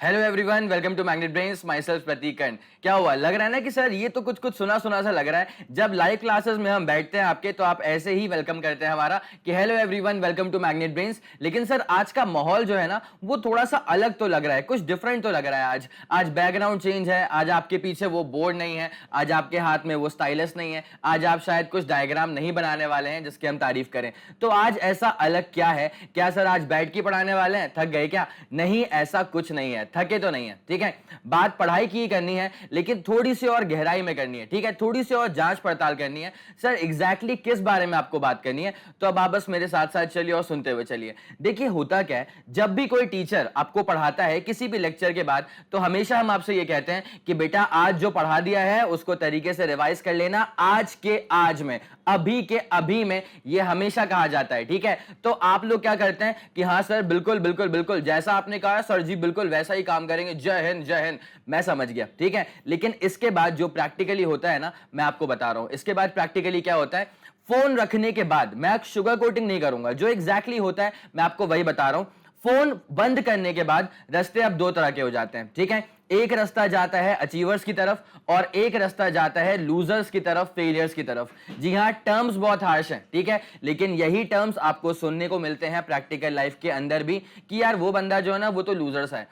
Hello everyone, welcome to magnet Brains. Myself Prateek Karn. क्या हुआ, लग रहा है ना कि सर ये तो कुछ कुछ सुना सुना सा लग रहा है। जब लाइव क्लासेस में हम बैठते हैं आपके, तो आप ऐसे ही वेलकम करते हैं हमारा कि hello everyone, welcome to magnet brains. लेकिन सर आज का माहौल जो है ना, वो थोड़ा सा अलग तो लग रहा है, कुछ डिफरेंट तो लग रहा है। आज बैकग्राउंड चेंज है, आज आपके पीछे वो बोर्ड नहीं है, आज आपके हाथ में वो स्टाइलस नहीं है, आज आप शायद कुछ डायग्राम नहीं बनाने वाले हैं जिसकी हम तारीफ करें। तो आज ऐसा अलग क्या है? क्या सर आज बैठ के पढ़ाने वाले हैं? थक गए क्या? नहीं, ऐसा कुछ नहीं है, थके तो नहीं है। ठीक है, बात पढ़ाई की करनी है, लेकिन थोड़ी सी और गहराई में करनी है। ठीक है, थोड़ी सी और जांच पड़ताल करनी है। सर एग्जैक्टली किस बारे में आपको बात करनी है? तो अब आप बस मेरे साथ साथ चलिए और सुनते हुए चलिए। देखिए होता क्या है, जब भी कोई टीचर आपको पढ़ाता है किसी भी लेक्चर के बाद, तो हमेशा हम आपसे ये कहते हैं कि बेटा आज जो पढ़ा दिया है उसको तरीके से रिवाइज कर लेना, आज के आज में, अभी के अभी में। ये हमेशा कहा जाता है। ठीक है, तो आप लोग क्या करते हैं कि हाँ सर बिल्कुल बिल्कुल बिल्कुल जैसा आपने कहा सर जी, बिल्कुल वैसा ही काम करेंगे, जय हिंद जय हिंद, मैं समझ गया। ठीक है, लेकिन इसके बाद जो प्रैक्टिकली होता है ना, मैं आपको बता रहा हूं इसके बाद प्रैक्टिकली क्या होता है। फोन रखने के बाद, मैं शुगर कोटिंग नहीं करूंगा, जो एग्जैक्टली होता है मैं आपको वही बता रहा हूं। फोन बंद करने के बाद रास्ते अब दो तरह के हो जाते हैं। ठीक है, एक रास्ता जाता है अचीवर्स की तरफ और एक रास्ता जाता है लूजर्स की तरफ, फेलियर्स की तरफ। जी हां, टर्म्स बहुत हार्श हैं। ठीक है, लेकिन यही टर्म्स आपको सुनने को मिलते हैं प्रैक्टिकल लाइफ के अंदर भी कि यार वो बंदा जो है ना, वो तो लूजर्स है,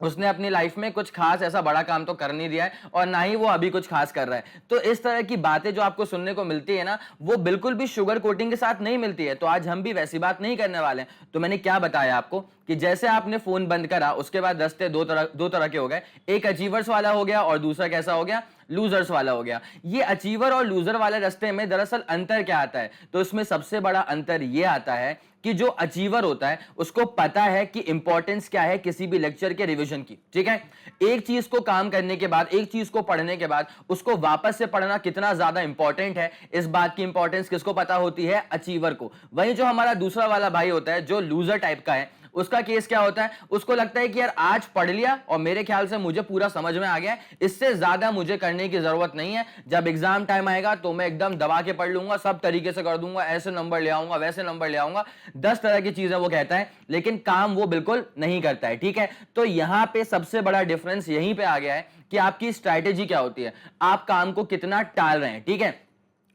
उसने अपनी लाइफ में कुछ खास ऐसा बड़ा काम तो कर नहीं दिया है और ना ही वो अभी कुछ खास कर रहा है। तो इस तरह की बातें जो आपको सुनने को मिलती है ना, वो बिल्कुल भी शुगर कोटिंग के साथ नहीं मिलती है। तो आज हम भी वैसी बात नहीं करने वाले हैं। तो मैंने क्या बताया आपको कि जैसे आपने फोन बंद करा, उसके बाद रास्ते दो तरह के हो गए। एक अचीवर्स वाला हो गया और दूसरा कैसा हो गया, लूजर्स वाला हो गया। ये अचीवर और लूजर वाले रास्ते में दरअसल अंतर क्या आता है? तो इसमें सबसे बड़ा अंतर ये आता है कि जो अचीवर होता है उसको पता है कि इंपॉर्टेंस क्या है किसी भी लेक्चर के रिवीजन की। ठीक है, एक चीज को काम करने के बाद, एक चीज को पढ़ने के बाद उसको वापस से पढ़ना कितना ज्यादा इंपॉर्टेंट है, इस बात की इंपॉर्टेंस किसको पता होती है? अचीवर को। वहीं जो हमारा दूसरा वाला भाई होता है, जो लूजर टाइप का है, उसका केस क्या होता है? उसको लगता है कि यार आज पढ़ लिया और मेरे ख्याल से मुझे पूरा समझ में आ गया है, इससे ज्यादा मुझे करने की जरूरत नहीं है। जब एग्जाम टाइम आएगा तो मैं एकदम दबा के पढ़ लूंगा, सब तरीके से कर दूंगा, ऐसे नंबर ले आऊंगा, वैसे नंबर ले आऊंगा, 10 तरह की चीजें वो कहता है, लेकिन काम वो बिल्कुल नहीं करता है। ठीक है, तो यहां पे सबसे बड़ा डिफरेंस यहीं पे आ गया है कि आपकी स्ट्रैटेजी क्या होती है, आप काम को कितना टाल रहे हैं। ठीक है,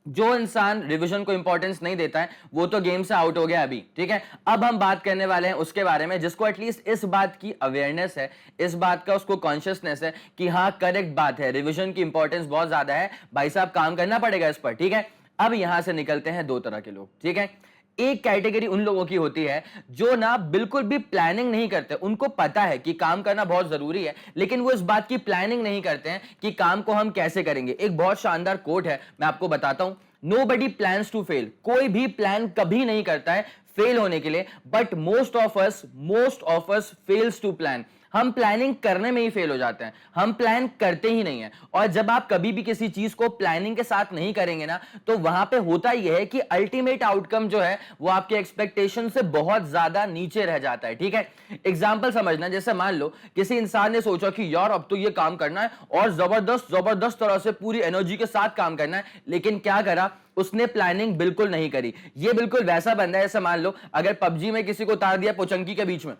जो इंसान रिवीजन को इंपॉर्टेंस नहीं देता है वो तो गेम से आउट हो गया अभी। ठीक है, अब हम बात करने वाले हैं उसके बारे में जिसको एटलीस्ट इस बात की अवेयरनेस है, इस बात का उसको कॉन्शियसनेस है कि हाँ करेक्ट बात है, रिवीजन की इंपॉर्टेंस बहुत ज्यादा है, भाई साहब काम करना पड़ेगा इस पर। ठीक है, अब यहां से निकलते हैं दो तरह के लोग। ठीक है, एक कैटेगरी उन लोगों की होती है जो ना बिल्कुल भी प्लानिंग नहीं करते, उनको पता है कि काम करना बहुत जरूरी है, लेकिन वो इस बात की प्लानिंग नहीं करते हैं कि काम को हम कैसे करेंगे। एक बहुत शानदार कोट है, मैं आपको बताता हूं, नोबडी प्लान्स टू फेल। कोई भी प्लान कभी नहीं करता है फेल होने के लिए, but most of us fails to plan. हम प्लानिंग करने में ही फेल हो जाते हैं, हम प्लान करते ही नहीं है। और जब आप कभी भी किसी चीज को प्लानिंग के साथ नहीं करेंगे ना, तो वहां पे होता यह है कि अल्टीमेट आउटकम जो है वो आपके एक्सपेक्टेशन से बहुत ज्यादा नीचे रह जाता है। ठीक है, एग्जांपल समझना, जैसे मान लो किसी इंसान ने सोचा कि यार अब तो ये काम करना है और जबरदस्त जबरदस्त तरह से पूरी एनर्जी के साथ काम करना है, लेकिन क्या करा, उसने प्लानिंग बिल्कुल नहीं करी। ये बिल्कुल वैसा बंदा है, जैसे मान लो अगर पबजी में किसी को उतार दिया पोचंकी के बीच में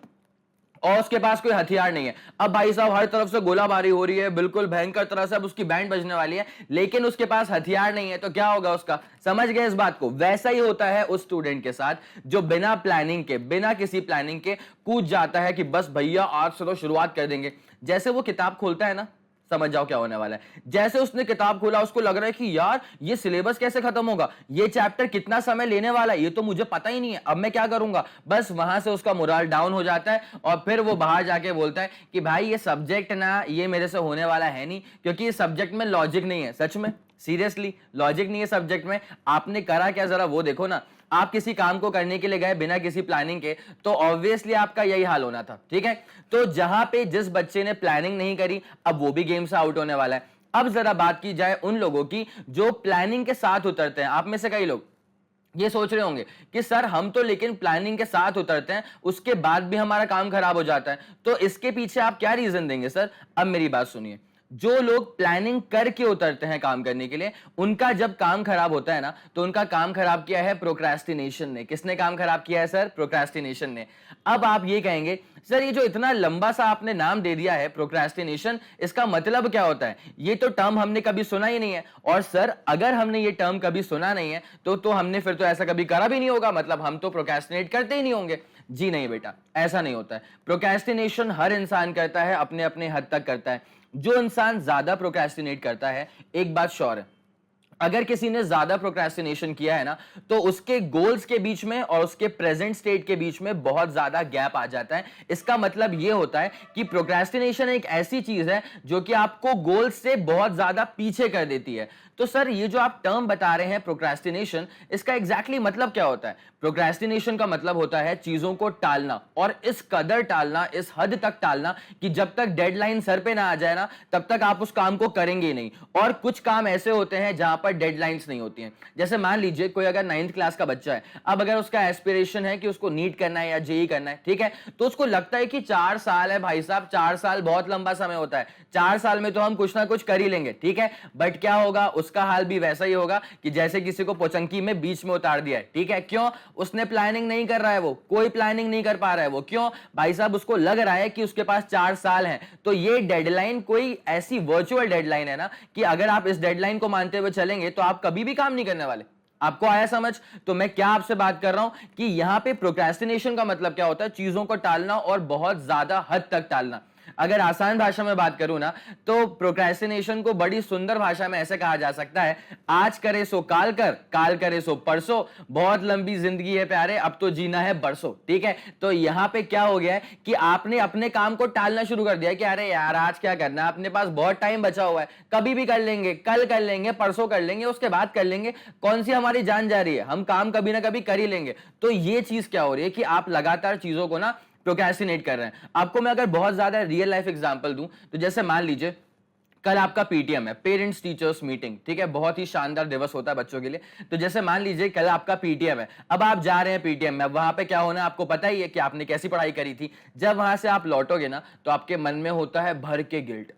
और उसके पास कोई हथियार नहीं है, अब भाई साहब हर तरफ से गोलाबारी हो रही है, बिल्कुल भयंकर तरह से अब उसकी बैंड बजने वाली है, लेकिन उसके पास हथियार नहीं है, तो क्या होगा उसका? समझ गए इस बात को? वैसा ही होता है उस स्टूडेंट के साथ जो बिना प्लानिंग के, बिना किसी प्लानिंग के कूद जाता है कि बस भैया आज से तो शुरुआत कर देंगे। जैसे वो किताब खोलता है ना, समझ जाओ क्या होने वाला है। जैसे उसने किताब खोला, उसको लग रहा है कि यार ये सिलेबस कैसे खत्म होगा, ये चैप्टर कितना समय लेने वाला है, ये तो मुझे पता ही नहीं है, अब मैं क्या करूंगा। बस वहां से उसका मोरल डाउन हो जाता है और फिर वो बाहर जाके बोलता है कि भाई ये सब्जेक्ट ना, ये मेरे से होने वाला है नहीं, क्योंकि ये सब्जेक्ट में लॉजिक नहीं है। सच में, सीरियसली लॉजिक नहीं है सब्जेक्ट में। आपने करा क्या, जरा वो देखो ना। आप किसी काम को करने के लिए गए बिना किसी प्लानिंग के, तो ऑब्वियसली आपका यही हाल होना था। ठीक है, तो जहां पे जिस बच्चे ने प्लानिंग नहीं करी, अब वो भी गेम से आउट होने वाला है। अब जरा बात की जाए उन लोगों की जो प्लानिंग के साथ उतरते हैं। आप में से कई लोग ये सोच रहे होंगे कि सर हम तो लेकिन प्लानिंग के साथ उतरते हैं, उसके बाद भी हमारा काम खराब हो जाता है, तो इसके पीछे आप क्या रीजन देंगे सर? अब मेरी बात सुनिए, जो लोग प्लानिंग करके उतरते हैं काम करने के लिए, उनका जब काम खराब होता है ना, तो उनका काम खराब किया है प्रोक्रेस्टिनेशन ने। किसने काम खराब किया है सर? प्रोक्रेस्टिनेशन ने। अब आप ये कहेंगे सर ये जो इतना लंबा सा आपने नाम दे दिया है प्रोक्रेस्टिनेशन, इसका मतलब क्या होता है? ये तो टर्म हमने कभी सुना ही नहीं है। और सर अगर हमने ये टर्म कभी सुना नहीं है तो हमने फिर तो ऐसा कभी करा भी नहीं होगा, मतलब हम तो प्रोक्रेस्टिनेट करते ही नहीं होंगे। जी नहीं बेटा, ऐसा नहीं होता है। प्रोक्रेस्टिनेशन हर इंसान करता है, अपने अपने हद तक करता है। जो इंसान ज्यादा प्रोक्रेस्टिनेट करता है, एक बात श्योर है, अगर किसी ने ज्यादा प्रोक्रेस्टिनेशन किया है ना, तो उसके गोल्स के बीच में और उसके प्रेजेंट स्टेट के बीच में बहुत ज्यादा गैप आ जाता है। इसका मतलब यह होता है कि प्रोक्रेस्टिनेशन एक ऐसी चीज है जो कि आपको गोल्स से बहुत ज्यादा पीछे कर देती है। तो सर ये जो आप टर्म बता रहे हैं प्रोक्रेस्टिनेशन, इसका एग्जैक्टली मतलब क्या होता है? प्रोक्रेस्टिनेशन का मतलब होता है चीजों को टालना, और इस कदर टालना, इस हद तक टालना कि जब तक डेडलाइन सर पे ना आ जाए ना, तब तक आप उस काम को करेंगे नहीं। और कुछ काम ऐसे होते हैं जहां पर डेडलाइंस नहीं होती हैं। जैसे मान लीजिए कोई अगर 9th क्लास का बच्चा है, अब अगर उसका एस्पिरेशन है कि उसको नीट करना है या जेई करना है, ठीक है, तो उसको लगता है कि 4 साल है भाई साहब, 4 साल बहुत लंबा समय होता है, 4 साल में तो हम कुछ ना कुछ कर ही लेंगे, ठीक है। बट क्या होगा? उसका हाल भी वैसा ही होगा कि जैसे किसी को पोचंकी में बीच में उतार दिया है, ठीक है। क्यों? उसने प्लानिंग नहीं कर रहा है, वो कोई प्लानिंग नहीं कर पा रहा है। वो क्यों? भाई साहब उसको लग रहा है कि उसके पास 4 साल हैं। तो ये डेडलाइन कोई ऐसी वर्चुअल डेडलाइन है ना, कि अगर आप इस डेडलाइन को मानते हुए चलेंगे तो आप कभी भी काम नहीं करने वाले। आपको आया समझ? तो मैं क्या आपसे बात कर रहा हूं कि यहां पे प्रोक्रेस्टिनेशन का मतलब क्या होता है? चीजों को टालना, और बहुत ज्यादा हद तक टालना। अगर आसान भाषा में बात करूं ना, तो प्रोक्रेस्टिनेशन को बड़ी सुंदर भाषा में ऐसे कहा जा सकता है, आज करे सो काल कर, काल करे सो परसों, बहुत लंबी जिंदगी है प्यारे, अब तो जीना है बरसों, ठीक है। तो यहां पे क्या हो गया है कि आपने अपने काम को टालना शुरू कर दिया कि अरे यार आज क्या करना है, अपने पास बहुत टाइम बचा हुआ है, कभी भी कर लेंगे, कल कर लेंगे, परसों कर लेंगे, उसके बाद कर लेंगे, कौन सी हमारी जान जा रही है, हम काम कभी ना कभी कर ही लेंगे। तो ये चीज क्या हो रही है कि आप लगातार चीजों को ना प्रोक्रेस्टिनेट कर रहे हैं। आपको मैं अगर बहुत ज्यादा रियल लाइफ एग्जांपल दूं, तो जैसे मान लीजिए कल आपका पीटीएम है, पेरेंट्स टीचर्स मीटिंग, ठीक है, बहुत ही शानदार दिवस होता है बच्चों के लिए। तो जैसे मान लीजिए कल आपका पीटीएम है, अब आप जा रहे हैं पीटीएम में, वहां पे क्या होना है आपको पता ही है कि आपने कैसी पढ़ाई करी थी। जब वहां से आप लौटोगे ना, तो आपके मन में होता है भर के गिल्ट।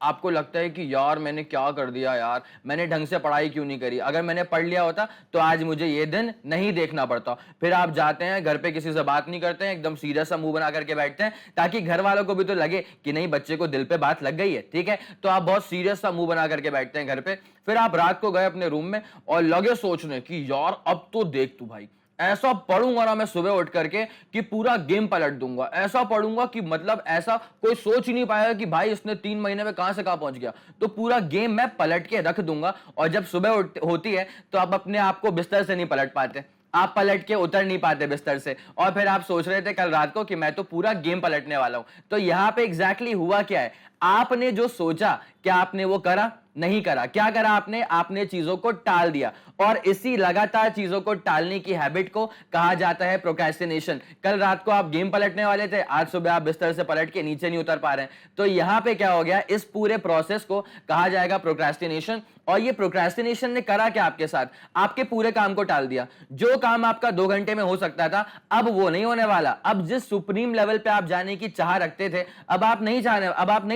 आपको लगता है कि यार मैंने क्या कर दिया, यार मैंने ढंग से पढ़ाई क्यों नहीं करी, अगर मैंने पढ़ लिया होता तो आज मुझे ये दिन नहीं देखना पड़ता। फिर आप जाते हैं घर पे, किसी से बात नहीं करते हैं, एकदम सीरियस सा मुंह बना करके बैठते हैं, ताकि घर वालों को भी तो लगे कि नहीं बच्चे को दिल पे बात लग गई है, ठीक है। तो आप बहुत सीरियस सा मुंह बना करके बैठते हैं घर पे। फिर आप रात को गए अपने रूम में और लगे सोचने कि यार अब तो देख तू भाई, ऐसा पढ़ूंगा ना मैं सुबह उठ करके कि पूरा गेम पलट दूंगा, ऐसा पढ़ूंगा कि मतलब ऐसा कोई सोच ही नहीं पाएगा कि भाई इसने 3 महीने में कहां से कहां पहुंच गया, तो पूरा गेम मैं पलट के रख दूंगा। और जब सुबह होती है तो आप अपने आप को बिस्तर से नहीं पलट पाते, आप पलट के उतर नहीं पाते बिस्तर से, और फिर आप सोच रहे थे कल रात को कि मैं तो पूरा गेम पलटने वाला हूं। तो यहां पे एग्जैक्टली हुआ क्या है? आपने जो सोचा, क्या आपने वो करा? नहीं करा। क्या करा आपने? आपने चीजों को टाल दिया, और इसी लगातार चीजों को टालने की हैबिट को कहा जाता है प्रोक्रेस्टिनेशन। कल रात को आप गेम पलटने वाले थे, आज सुबह आप बिस्तर से पलट के नीचे नहीं उतर पा रहे हैं। तो यहां पे क्या हो गया? इस पूरे प्रोसेस को कहा जाएगा प्रोक्रेस्टिनेशन। और ये प्रोक्रेस्टिनेशन ने करा क्या आपके साथ? आपके पूरे काम को टाल दिया। जो काम आपका 2 घंटे में हो सकता था, अब वो नहीं होने वाला। अब जिस सुप्रीम लेवल पे आप जाने की चाह रखते थे, अब आप नहीं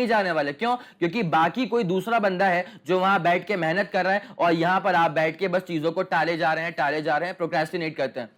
जाने वाले। क्यों? क्योंकि बाकी कोई दूसरा बंदा है जो वहां बैठ के मेहनत कर रहा है, और यहां पर आप बैठ के बस चीजों को टाले जा रहे हैं, प्रोक्रेस्टिनेट करते हैं।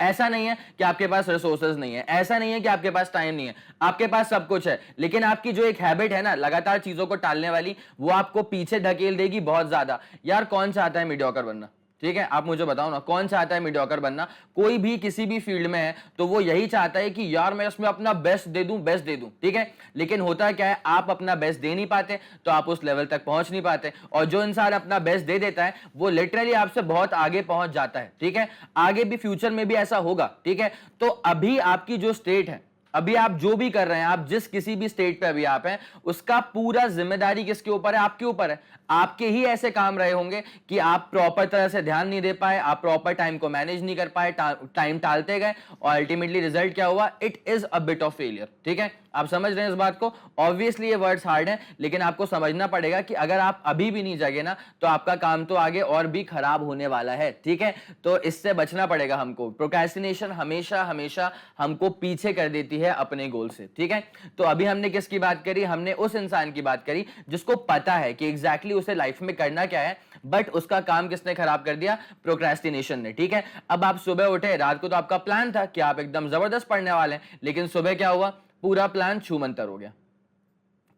ऐसा नहीं है कि आपके पास रिसोर्सेज नहीं है, ऐसा नहीं है कि आपके पास टाइम नहीं है, आपके पास सब कुछ है, लेकिन आपकी जो एक हैबिट है ना लगातार चीजों को टालने वाली, वो आपको पीछे धकेल देगी बहुत ज्यादा। यार कौन चाहता है मीडियोकर बनना? ठीक है, आप मुझे बताओ ना, कौन चाहता है मीडियोकर बनना? कोई भी किसी भी फील्ड में है तो वो यही चाहता है कि यार मैं इसमें अपना बेस्ट दे दूं, ठीक है। लेकिन होता क्या है, आप अपना बेस्ट दे नहीं पाते, तो आप उस लेवल तक पहुंच नहीं पाते। और जो इंसान अपना बेस्ट दे देता है, वो लिटरली आपसे बहुत आगे पहुंच जाता है, ठीक है। आगे भी फ्यूचर में भी ऐसा होगा, ठीक है। तो अभी आपकी जो स्टेट है, अभी आप जो भी कर रहे हैं, आप जिस किसी भी स्टेट पे अभी आप हैं, उसका पूरा जिम्मेदारी किसके ऊपर है? आपके ऊपर है। आपके ही ऐसे काम रहे होंगे कि आप प्रॉपर तरह से ध्यान नहीं दे पाए, आप प्रॉपर टाइम को मैनेज नहीं कर पाए, टाइम टालते गए, और अल्टीमेटली रिजल्ट क्या हुआ? It is a bit of failure, ठीक है। आप समझ रहे हैं इस बात को? ऑब्वियसली ये वर्ड्स हार्ड हैं, लेकिन आपको समझना पड़ेगा कि अगर आप अभी भी नहीं जगे ना, तो आपका काम तो आगे और भी खराब होने वाला है, ठीक है? तो इससे बचना पड़ेगा हमको। प्रोक्रेस्टिनेशन हमेशा हमेशा हमको पीछे कर देती है अपने गोल से, ठीक है? तो अभी हमने किसकी बात करी? हमने उस इंसान की बात करी जिसको पता है कि एग्जैक्टली उसे लाइफ में करना क्या है, बट उसका काम किसने खराब कर दिया? प्रोक्रेस्टिनेशन ने, ठीक है? अब आप सुबह उठे, रात को तो आपका प्लान था कि आप एकदम जबरदस्त पढ़ने वाले हैं, लेकिन सुबह क्या हुआ? पूरा प्लान छूमंतर हो गया।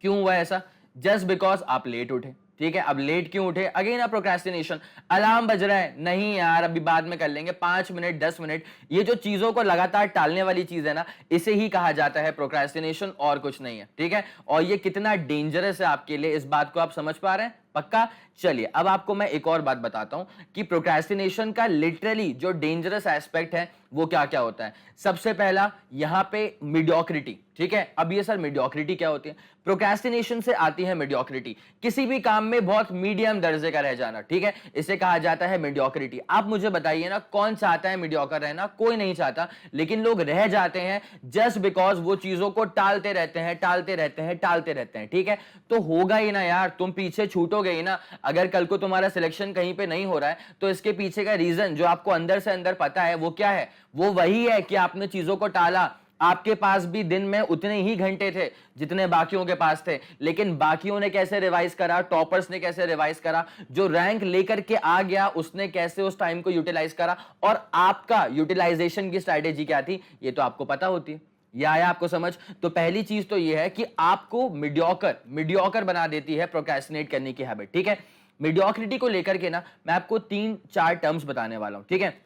क्यों हुआ ऐसा? जस्ट बिकॉज आप लेट उठे, ठीक है? अब लेट क्यों उठे? अगेन आप प्रोक्रेस्टिनेशन। अलार्म बज रहा है, नहीं यार अभी बाद में कर लेंगे, 5 मिनट 10 मिनट, ये जो चीजों को लगातार टालने वाली चीज है ना, इसे ही कहा जाता है प्रोक्रेस्टिनेशन, और कुछ नहीं है, ठीक है? और ये कितना डेंजरस है आपके लिए, इस बात को आप समझ पा रहे हैं? पक्का? चलिए अब आपको मैं एक और बात बताता हूं कि प्रोक्रेस्टिनेशन का लिटरली जो डेंजरस एस्पेक्ट है वो क्या क्या होता है। सबसे पहला यहां पे मीडियोक्रिटी, ठीक है? अब ये सर मीडियोक्रिटी क्या होती है? प्रोक्रेस्टिनेशन से आती है मीडियोक्रिटी, किसी भी काम में बहुत मीडियम दर्जे का रह जाना, ठीक है? इसे कहा जाता है मीडियोक्रिटी। आप मुझे बताइए ना, कौन चाहता है मीडियोकर रहना? कोई नहीं चाहता, लेकिन लोग रह जाते हैं जस्ट बिकॉज वो चीजों को टालते रहते हैं, टालते रहते हैं, टालते रहते हैं, ठीक है? तो होगा ही ना यार, तुम पीछे छूटोगे ही ना। अगर कल को तुम्हारा सिलेक्शन कहीं पे नहीं हो रहा है, तो इसके पीछे का रीजन जो आपको अंदर से अंदर पता है वो क्या है? वो वही है कि आपने चीजों को टाला। आपके पास भी दिन में उतने ही घंटे थे जितने बाकियों के पास थे, लेकिन बाकियों ने कैसे रिवाइज करा? टॉपर्स ने कैसे रिवाइज करा? जो रैंक लेकर के आ गया उसने कैसे उस टाइम को यूटिलाइज करा? और आपका यूटिलाइजेशन की स्ट्रैटेजी क्या थी? ये तो आपको पता होती है। यह आया आपको समझ? तो पहली चीज तो यह है कि आपको मीडियोकर बना देती है प्रोक्रेस्टिनेट करने की हैबिट, ठीक है? मीडियोक्रिटी को लेकर के ना मैं आपको 3-4 टर्म्स बताने वाला हूं, ठीक है?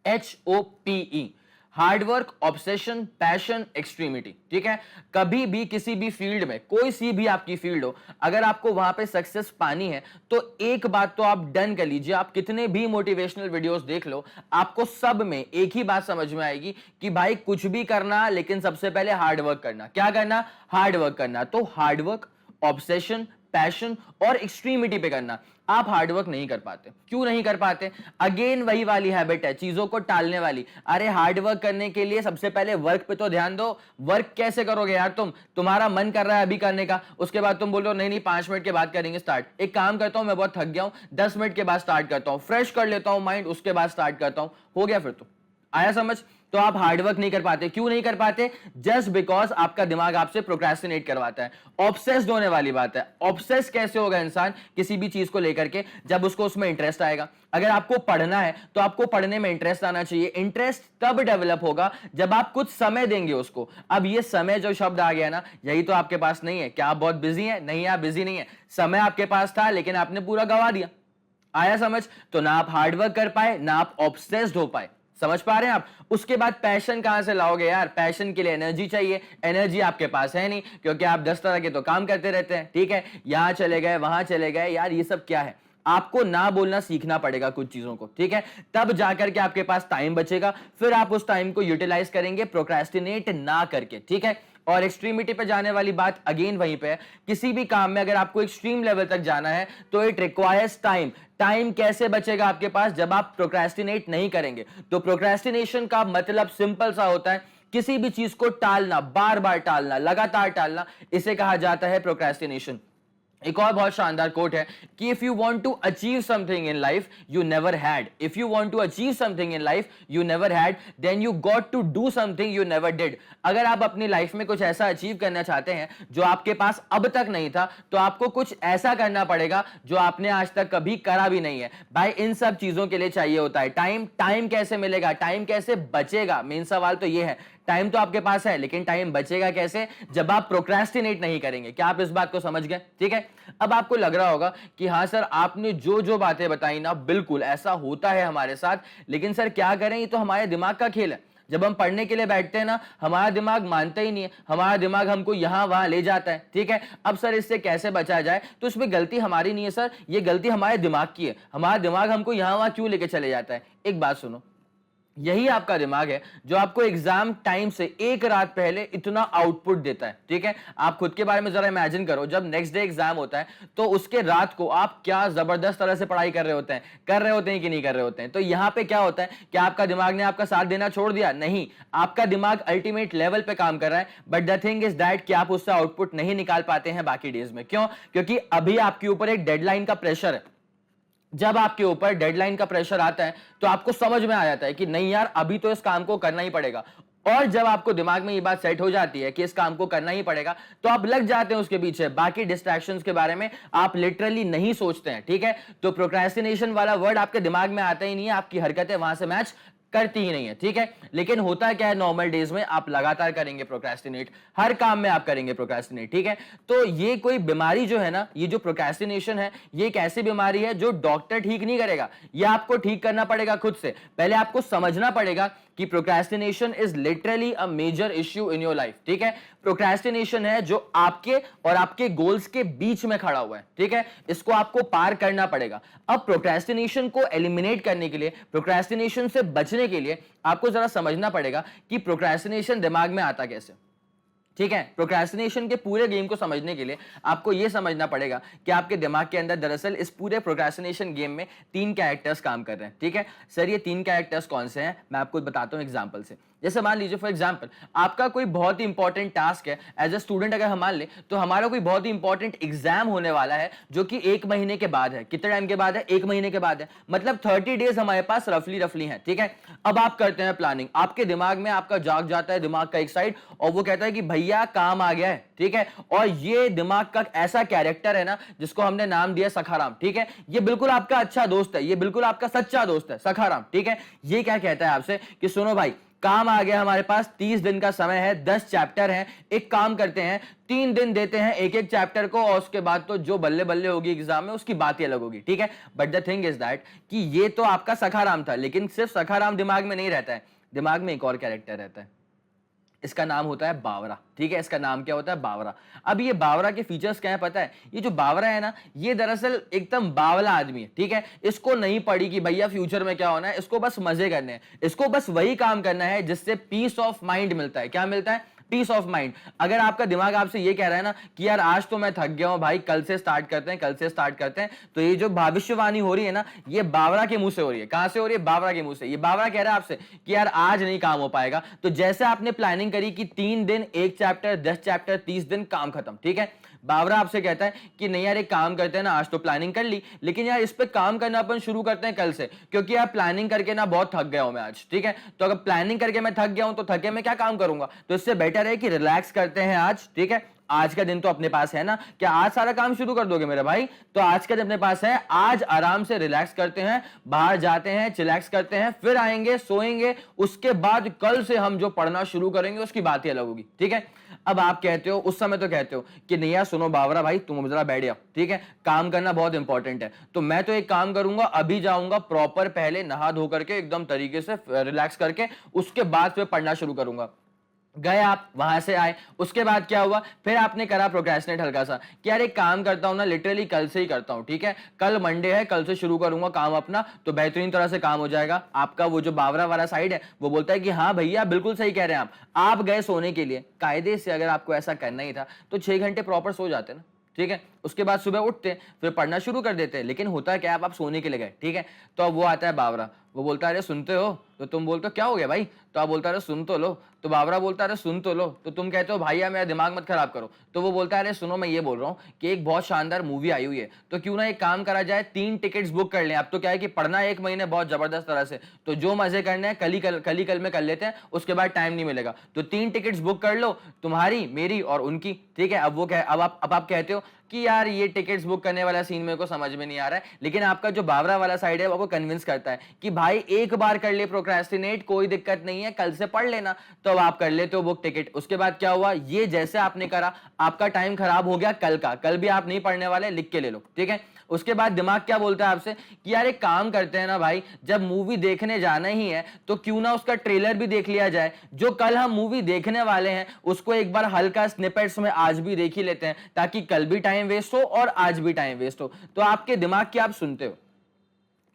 HOPE, hard work, obsession, passion, extremity, ठीक है? कभी भी किसी भी फील्ड में, कोई सी भी आपकी फील्ड हो, अगर आपको वहां पे सक्सेस पानी है, तो एक बात तो आप डन कर लीजिए, आप कितने भी मोटिवेशनल वीडियोस देख लो, आपको सब में एक ही बात समझ में आएगी कि भाई कुछ भी करना, लेकिन सबसे पहले हार्ड वर्क करना। क्या करना? हार्ड वर्क करना। तो हार्ड वर्क, ऑब्सेशन, पैशन और एक्सट्रीमिटी पे करना। आप हार्डवर्क नहीं कर पाते। क्यों नहीं कर पाते? अगेन वही वाली हैबिट है, चीजों को टालने वाली। अरे हार्डवर्क करने के लिए सबसे पहले वर्क पे तो ध्यान दो। वर्क कैसे करोगे यार? तुम्हारा मन कर रहा है अभी करने का, उसके बाद तुम बोल रहे हो नहीं नहीं 5 मिनट के बाद करेंगे स्टार्ट। एक काम करता हूं, मैं बहुत थक गया हूं, 10 मिनट के बाद स्टार्ट करता हूं, फ्रेश कर लेता हूं माइंड, उसके बाद स्टार्ट करता हूं। हो गया फिर तो। आया समझ? तो आप हार्डवर्क नहीं कर पाते। क्यों नहीं कर पाते? जस्ट बिकॉज आपका दिमाग आपसे प्रोक्रेस्टिनेट करवाता है। ऑब्सेस्ड होने वाली बात है। ऑब्सेस कैसे होगा इंसान किसी भी चीज को लेकर के? जब उसको उसमें इंटरेस्ट आएगा। अगर आपको पढ़ना है तो आपको पढ़ने में इंटरेस्ट आना चाहिए। इंटरेस्ट तब डेवलप होगा जब आप कुछ समय देंगे उसको। अब ये समय जो शब्द आ गया ना, यही तो आपके पास नहीं है। क्या आप बहुत बिजी हैं? नहीं, आप बिजी नहीं है। समय आपके पास था, लेकिन आपने पूरा गंवा दिया। आया समझ? तो ना आप हार्डवर्क कर पाए, ना आप ऑब्सेस्ड हो पाए। समझ पा रहे हैं आप? उसके बाद पैशन कहां से लाओगे यार? पैशन के लिए एनर्जी चाहिए। एनर्जी आपके पास है नहीं, क्योंकि आप 10 तरह के तो काम करते रहते हैं, ठीक है? यहां चले गए, वहां चले गए, यार ये सब क्या है? आपको ना बोलना सीखना पड़ेगा कुछ चीजों को, ठीक है? तब जाकर के आपके पास टाइम बचेगा, फिर आप उस टाइम को यूटिलाइज करेंगे प्रोक्रेस्टिनेट ना करके, ठीक है? और एक्सट्रीमिटी पे जाने वाली बात अगेन वहीं पे है। किसी भी काम में अगर आपको एक्सट्रीम लेवल तक जाना है तो इट रिक्वायर्स टाइम। टाइम कैसे बचेगा आपके पास? जब आप प्रोक्रेस्टिनेट नहीं करेंगे। तो प्रोक्रेस्टिनेशन का मतलब सिंपल सा होता है, किसी भी चीज को टालना, बार बार टालना, लगातार टालना, इसे कहा जाता है प्रोक्रेस्टिनेशन। एक और बहुत शानदार कोट है कि if you want to achieve something in life you never had, if you want to achieve something in life you never had, then you got to do something you never did. अगर आप अपनी life में कुछ ऐसा achieve करना चाहते हैं जो आपके पास अब तक नहीं था, तो आपको कुछ ऐसा करना पड़ेगा जो आपने आज तक कभी करा भी नहीं है। भाई इन सब चीजों के लिए चाहिए होता है टाइम। टाइम कैसे मिलेगा? टाइम कैसे बचेगा? मेन सवाल तो ये है। टाइम तो आपके पास है, लेकिन टाइम बचेगा कैसे? जब आप प्रोक्रेस्टिनेट नहीं करेंगे। क्या आप इस बात को समझ गए? ठीक है। अब आपको लग रहा होगा कि हाँ सर, आपने जो जो बातें बताई ना, बिल्कुल ऐसा होता है हमारे साथ, लेकिन सर क्या करें, ये तो हमारे दिमाग का खेल है। जब हम पढ़ने के लिए बैठते हैं ना, हमारा दिमाग मानता ही नहीं है, हमारा दिमाग हमको यहां वहां ले जाता है, ठीक है। अब सर इससे कैसे बचा जाए? तो इसमें गलती हमारी नहीं है सर, ये गलती हमारे दिमाग की है। हमारा दिमाग हमको यहां वहां क्यों लेके चले जाता है? एक बात सुनो, यही आपका दिमाग है जो आपको एग्जाम टाइम से एक रात पहले इतना आउटपुट देता है, ठीक है। आप खुद के बारे में जरा इमेजिन करो, जब नेक्स्ट डे एग्जाम होता है तो उसके रात को आप क्या जबरदस्त तरह से पढ़ाई कर रहे होते हैं कि नहीं कर रहे होते हैं। तो यहां पे क्या होता है कि आपका दिमाग ने आपका साथ देना छोड़ दिया? नहीं, आपका दिमाग अल्टीमेट लेवल पे काम कर रहा है, but the thing is that कि आप उससे आउटपुट नहीं निकाल पाते हैं बाकी डेज में। क्यों? क्योंकि अभी आपके ऊपर एक डेडलाइन का प्रेशर है। जब आपके ऊपर डेडलाइन का प्रेशर आता है तो आपको समझ में आ जाता है कि नहीं यार, अभी तो इस काम को करना ही पड़ेगा। और जब आपको दिमाग में ये बात सेट हो जाती है कि इस काम को करना ही पड़ेगा, तो आप लग जाते हैं उसके पीछे। बाकी डिस्ट्रैक्शंस के बारे में आप लिटरली नहीं सोचते हैं, ठीक है। तो प्रोक्रेस्टिनेशन वाला वर्ड आपके दिमाग में आता ही नहीं है, आपकी हरकतें वहां से मैच करती ही नहीं है, ठीक है। लेकिन होता क्या है, नॉर्मल डेज में आप लगातार करेंगे प्रोक्रेस्टिनेट, हर काम में आप करेंगे प्रोक्रेस्टिनेट, ठीक है। तो ये कोई बीमारी जो है ना, ये जो प्रोक्रेस्टिनेशन है, ये एक ऐसी बीमारी है जो डॉक्टर ठीक नहीं करेगा, ये आपको ठीक करना पड़ेगा खुद से। पहले आपको समझना पड़ेगा कि procrastination is literally a major issue in your life, ठीक है। प्रोक्रेस्टिनेशन है जो आपके और आपके गोल्स के बीच में खड़ा हुआ है, ठीक है। इसको आपको पार करना पड़ेगा। अब प्रोक्रेस्टिनेशन को एलिमिनेट करने के लिए, प्रोक्रेस्टिनेशन से बचने के लिए आपको जरा समझना पड़ेगा कि प्रोक्रेस्टिनेशन दिमाग में आता कैसे, ठीक है। प्रोक्रेस्टिनेशन के पूरे गेम को समझने के लिए आपको यह समझना पड़ेगा कि आपके दिमाग के अंदर दरअसल इस पूरे प्रोक्रेस्टिनेशन गेम में 3 कैरेक्टर्स काम कर रहे हैं, ठीक है। सर ये 3 कैरेक्टर्स कौन से हैं, मैं आपको बताता हूं एग्जांपल से। जैसे मान लीजिए फॉर एग्जांपल आपका कोई बहुत ही इंपॉर्टेंट टास्क है, एज अ स्टूडेंट अगर हम मान ले तो हमारा कोई बहुत ही इंपॉर्टेंट एग्जाम होने वाला है जो कि 1 महीने के बाद है। कितने टाइम के बाद है? 1 महीने के बाद है, मतलब 30 डेज हमारे पास रफली हैं, ठीक है। अब आप करते हैं प्लानिंग, आपके दिमाग में आपका जाग जाता है दिमाग का एक साइड, और वो कहता है कि भैया काम आ गया है, ठीक है। और ये दिमाग का ऐसा कैरेक्टर है ना जिसको हमने नाम दिया सखाराम, ठीक है। ये बिल्कुल आपका अच्छा दोस्त है, ये बिल्कुल आपका सच्चा दोस्त है सखाराम, ठीक है। ये क्या कहता है आपसे कि सुनो भाई, काम आ गया हमारे पास, 30 दिन का समय है, 10 चैप्टर हैं, एक काम करते हैं 3 दिन देते हैं एक एक चैप्टर को, और उसके बाद तो जो बल्ले बल्ले होगी एग्जाम में उसकी बात ही अलग होगी, ठीक है। But the thing is that कि ये तो आपका सखाराम था, लेकिन सिर्फ सखाराम दिमाग में नहीं रहता है, दिमाग में एक और कैरेक्टर रहता है, इसका नाम होता है बावरा, ठीक है। इसका नाम क्या होता है? बावरा। अब ये बावरा के फीचर्स क्या है पता है? ये जो बावरा है ना, ये दरअसल एकदम बावला आदमी है, ठीक है। इसको नहीं पड़ी कि भैया फ्यूचर में क्या होना है, इसको बस मजे करने हैं, इसको बस वही काम करना है जिससे पीस ऑफ माइंड मिलता है। क्या मिलता है? Peace of mind. अगर आपका दिमाग आपसे ये कह रहा है ना कि यार आज तो मैं थक गया हूं भाई, कल से स्टार्ट करते हैं, कल से स्टार्ट करते हैं, तो ये जो भविष्यवाणी हो रही है ना, ये बावरा के मुंह से हो रही है। कहां से हो रही है? बावरा के मुंह से। ये बावरा कह रहा है आपसे कि यार आज नहीं काम हो पाएगा। तो जैसे आपने प्लानिंग करी कि 3 दिन 1 चैप्टर, 10 चैप्टर, 30 दिन, काम खत्म, ठीक है। बावरा आपसे कहता है कि नहीं यार एक काम करते हैं ना, आज तो प्लानिंग कर ली, लेकिन यार इस पे काम करना अपन शुरू करते हैं कल से, क्योंकि यार प्लानिंग करके ना बहुत थक गया हूं मैं आज, ठीक है। तो अगर प्लानिंग करके मैं थक गया हूं तो थके मैं क्या काम करूंगा, तो इससे बेटर है कि रिलैक्स करते हैं आज, ठीक है। आज का दिन तो अपने पास है ना, क्या आज सारा काम शुरू कर दोगे मेरे भाई? तो आज का दिन अपने पास है, आज आराम से रिलैक्स करते हैं, बाहर जाते हैं, चिलैक्स करते हैं, फिर आएंगे, सोएंगे, उसके बाद कल से हम जो पढ़ना शुरू करेंगे उसकी बात ही अलग होगी, ठीक है। अब आप कहते हो, उस समय तो कहते हो कि नहीं यार सुनो बावरा भाई, तुम जरा बैठ जाओ, ठीक है, काम करना बहुत इंपॉर्टेंट है। तो मैं तो एक काम करूंगा, अभी जाऊंगा प्रॉपर, पहले नहा धो करके एकदम तरीके से रिलैक्स करके उसके बाद फिर पढ़ना शुरू करूंगा। गए आप, वहां से आए, उसके बाद क्या हुआ, फिर आपने करा प्रोक्रेस्टिनेट हल्का सा कि यार एक काम करता हूं ना, लिटरली कल से ही करता हूं, ठीक है, कल मंडे है, कल से शुरू करूंगा काम अपना, तो बेहतरीन तरह से काम हो जाएगा। आपका वो जो बावरा वाला साइड है वो बोलता है कि हाँ भैया बिल्कुल सही कह रहे हैं आप गए सोने के लिए, कायदे से अगर आपको ऐसा करना ही था तो 6 घंटे प्रॉपर सो जाते ना, ठीक है। उसके बाद सुबह उठते फिर पढ़ना शुरू कर देते, लेकिन होता है क्या, आप सोने के लिए गए, ठीक है। तो अब वो आता है बावरा, वो बोलता है अरे सुनते हो, तो तुम बोलते हो क्या हो गया भाई, तो आप बोलता है अरे सुन तो लो, तो बावरा बोलता है अरे सुन तो लो, तो तुम कहते हो भैया मेरा दिमाग मत खराब करो, तो वो बोलता है अरे सुनो मैं ये बोल रहा हूँ कि एक बहुत शानदार मूवी आई हुई है, तो क्यों ना एक काम करा जाए, 3 टिकट्स बुक कर लें। अब तो क्या है कि पढ़ना 1 महीने बहुत जबरदस्त तरह से, तो जो मजे करने हैं कल में कर लेते हैं, उसके बाद टाइम नहीं मिलेगा, तो 3 टिकट्स बुक कर लो, तुम्हारी, मेरी और उनकी, ठीक है। अब वो कह अब आप कहते हो कि यार ये टिकट्स बुक करने वाला सीन मेरे को समझ में नहीं आ रहा है, लेकिन आपका जो बावरा वाला साइड है वो आपको कन्विंस करता है कि भाई एक बार कर ले प्रोक्रेस्टिनेट, कोई दिक्कत नहीं है, कल से पढ़ लेना, तो अब आप कर लेते हो बुक टिकट। उसके बाद क्या हुआ, ये जैसे आपने करा आपका टाइम खराब हो गया कल का, कल भी आप नहीं पढ़ने वाले, लिख के ले लो, ठीक है। उसके बाद दिमाग क्या बोलता है आपसे कि यार एक काम करते हैं ना भाई, जब मूवी देखने जाना ही है तो क्यों ना उसका ट्रेलर भी देख लिया जाए, जो कल हम मूवी देखने वाले हैं उसको एक बार हल्का स्निपेट्स में आज भी देख ही लेते हैं, ताकि कल भी टाइम वेस्ट हो और आज भी टाइम वेस्ट हो। तो आपके दिमाग की आप सुनते हो,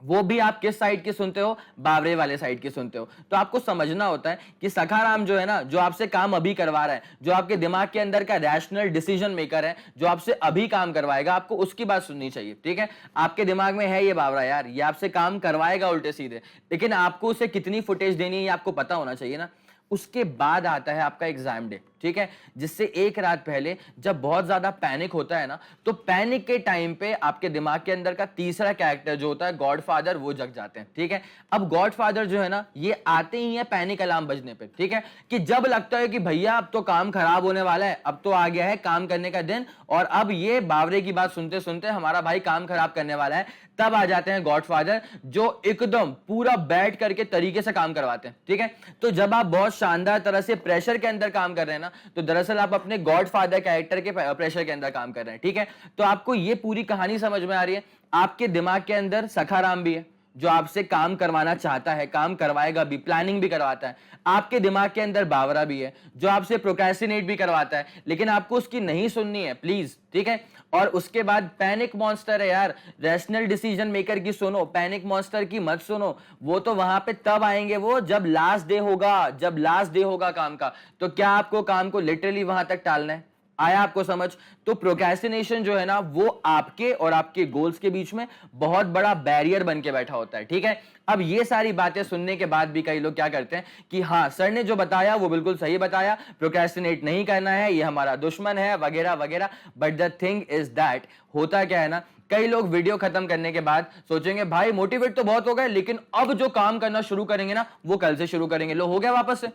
वो भी आप किस साइड की सुनते हो, बावरे वाले साइड की सुनते हो। तो आपको समझना होता है कि सखाराम जो है ना, जो आपसे काम अभी करवा रहा है, जो आपके दिमाग के अंदर का रैशनल डिसीजन मेकर है, जो आपसे अभी काम करवाएगा, आपको उसकी बात सुननी चाहिए, ठीक है। आपके दिमाग में है ये बावरा यार, ये आपसे काम करवाएगा उल्टे सीधे, लेकिन आपको उसे कितनी फुटेज देनी है ये आपको पता होना चाहिए ना। उसके बाद आता है आपका एग्जाम डे, ठीक है, जिससे एक रात पहले जब बहुत ज्यादा पैनिक होता है ना, तो पैनिक के टाइम पे आपके दिमाग के अंदर का तीसरा कैरेक्टर जो होता है गॉडफादर, वो जग जाते हैं, ठीक है। अब गॉडफादर जो है ना, ये आते ही है पैनिक अलार्म बजने पे, ठीक है, कि जब लगता है कि भैया अब तो काम खराब होने वाला है, अब तो आ गया है काम करने का दिन, और अब ये बावरे की बात सुनते सुनते हमारा भाई काम खराब करने वाला है, तब आ जाते हैं गॉडफादर, जो एकदम पूरा बैठ करके तरीके से काम करवाते हैं, ठीक है। तो जब आप बहुत शानदार तरह से प्रेशर के अंदर काम कर रहे हैं ना, तो दरअसल आप अपने गॉडफादर कैरेक्टर के प्रेशर के अंदर काम कर रहे हैं, ठीक है। तो आपको ये पूरी कहानी समझ में आ रही है। आपके दिमाग के अंदर सखाराम भी है, जो आपसे काम करवाना चाहता है, काम करवाएगा भी, प्लानिंग भी करवाता है। आपके दिमाग के अंदर बावरा भी है, जो आपसे प्रोक्रेस्टिनेट भी करवाता है, लेकिन आपको उसकी नहीं सुननी है प्लीज, ठीक है। और उसके बाद पैनिक मॉन्स्टर है यार, रैशनल डिसीजन मेकर की सुनो, पैनिक मॉन्स्टर की मत सुनो। वो तो वहां पे तब आएंगे वो जब लास्ट डे होगा, जब लास्ट डे होगा काम का। तो क्या आपको काम को लिटरली वहां तक टालना है? आया आपको समझ? तो प्रोक्रेस्टिनेशन जो है ना, वो आपके और आपके गोल्स के बीच में बहुत बड़ा बैरियर बन के बैठा होता है, ठीक है। अब ये सारी बातें सुनने के बाद भी कई लोग क्या करते हैं कि हाँ सर ने जो बताया वो बिल्कुल सही बताया, प्रोक्रेस्टिनेट नहीं करना है, ये हमारा दुश्मन है, वगैरह वगैरह। But the thing is that, होता क्या है ना, कई लोग वीडियो खत्म करने के बाद सोचेंगे भाई मोटिवेट तो बहुत हो गए, लेकिन अब जो काम करना शुरू करेंगे ना, वो कल से शुरू करेंगे। लो, हो गया वापस से।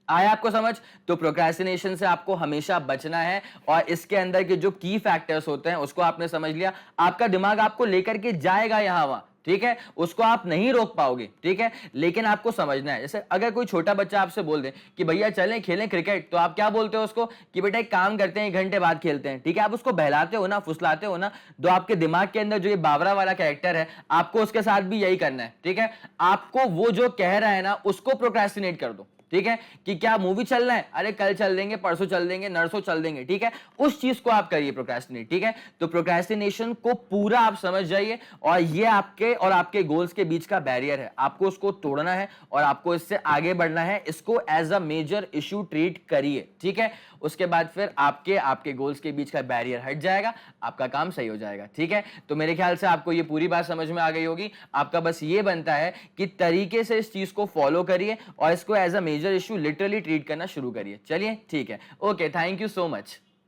आया आपको समझ? तो प्रोक्रेस्टिनेशन से आपको हमेशा बचना है, और इसके अंदर के जो की फैक्टर्स होते हैं उसको आपने समझ लिया। आपका दिमाग आपको लेकर के जाएगा यहां वहां, ठीक है, उसको आप नहीं रोक पाओगे, ठीक है, लेकिन आपको समझना है। जैसे अगर कोई छोटा बच्चा आपसे बोल दे कि भैया चलें खेलें क्रिकेट, तो आप क्या बोलते हो उसको कि बेटा एक काम करते हैं, 1 घंटे बाद खेलते हैं, ठीक है। आप उसको बहलाते हो ना, फुसलाते हो ना। तो आपके दिमाग के अंदर जो ये बावरा वाला कैरेक्टर है, आपको उसके साथ भी यही करना है, ठीक है। आपको वो जो कह रहा है ना, उसको प्रोक्रेस्टिनेट कर दो, ठीक है, कि क्या मूवी चलना है, अरे कल चल देंगे, परसों चल देंगे, नरसों चल देंगे, ठीक है। उस चीज को आप करिए प्रोक्रेस्टिनेट, ठीक है। तो प्रोक्रेस्टिनेशन को पूरा आप समझ जाइए, और ये आपके और आपके गोल्स के बीच का बैरियर है, आपको उसको तोड़ना है और आपको इससे आगे बढ़ना है। इसको as a major issue treat करिए, ठीक है। उसके बाद फिर आपके आपके गोल्स के बीच का बैरियर हट जाएगा, आपका काम सही हो जाएगा, ठीक है। तो मेरे ख्याल से आपको ये पूरी बात समझ में आ गई होगी। आपका बस ये बनता है कि तरीके से इस चीज को फॉलो करिए और इसको as a major issue literally treat करना शुरू करिए। चलिए ठीक है, okay, thank you so much.